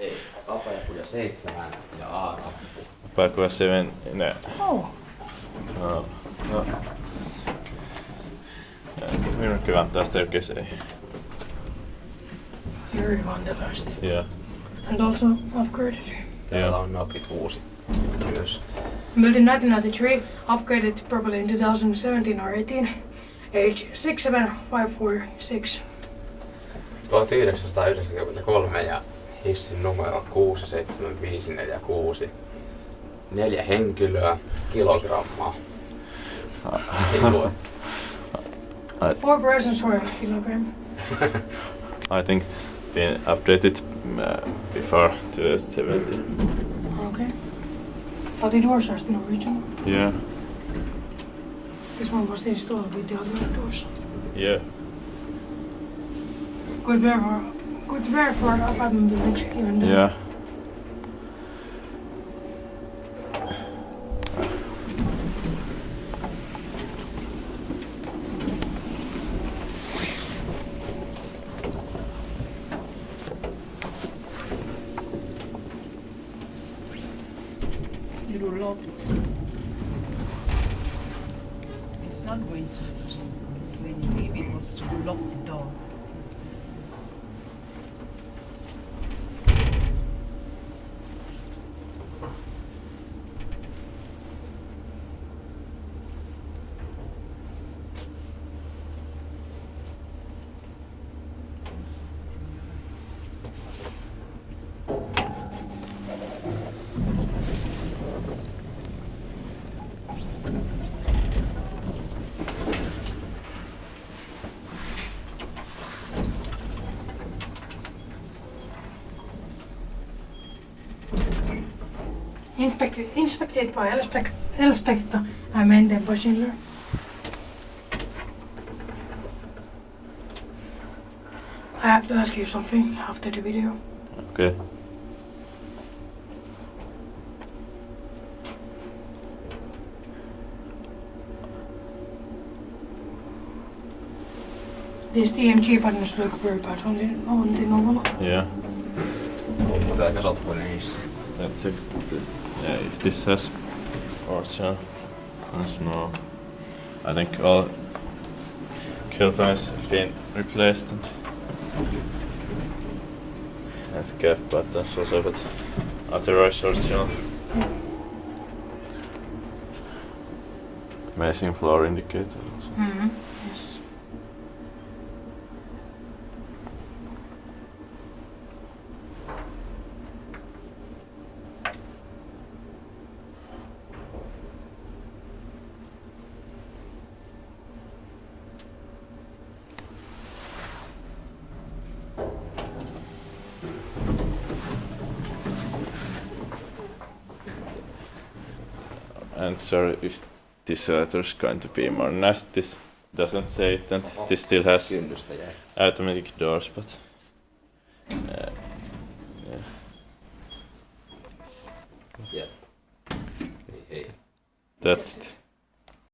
Ei, Apajakuja 7 ja A-rappu. Apajakuja 7 in Oh. No. Myyrmäki Vantaa staircase A. Very vandalized. Yeah. And also upgraded. Täällä on napit uusi myös. Built in 1993, upgraded properly in 2017 or 18. Age 67546. 1993 ja hissin numero 67546. 4 henkilöä, kilogrammaa. Ei lue. 4 persons for a kilogram. I think it's been updated before 2017. Okay. But the doors are still original. Yeah. This one was installed with the other doors. Yeah. Good wear for apartment buildings even though. Yeah. You do lock it. It's not going to do anything. Maybe it wants to lock the door. Inspected by Inspector and maintained by Schindler. I have to ask you something after the video. Okay. These DMG buttons look very bad on the novel. Yeah. Mutta aika sotkuinen hissi. Let's check this. Yeah, if this has original. No. I think all kill points have been replaced and gap buttons also, but otherwise original. Amazing floor indicator also. Mm-hmm. Yes. And sorry if this letter is going to be modernized. This doesn't say it, and this still has automatic doors, but yeah. Yeah. Hey. That's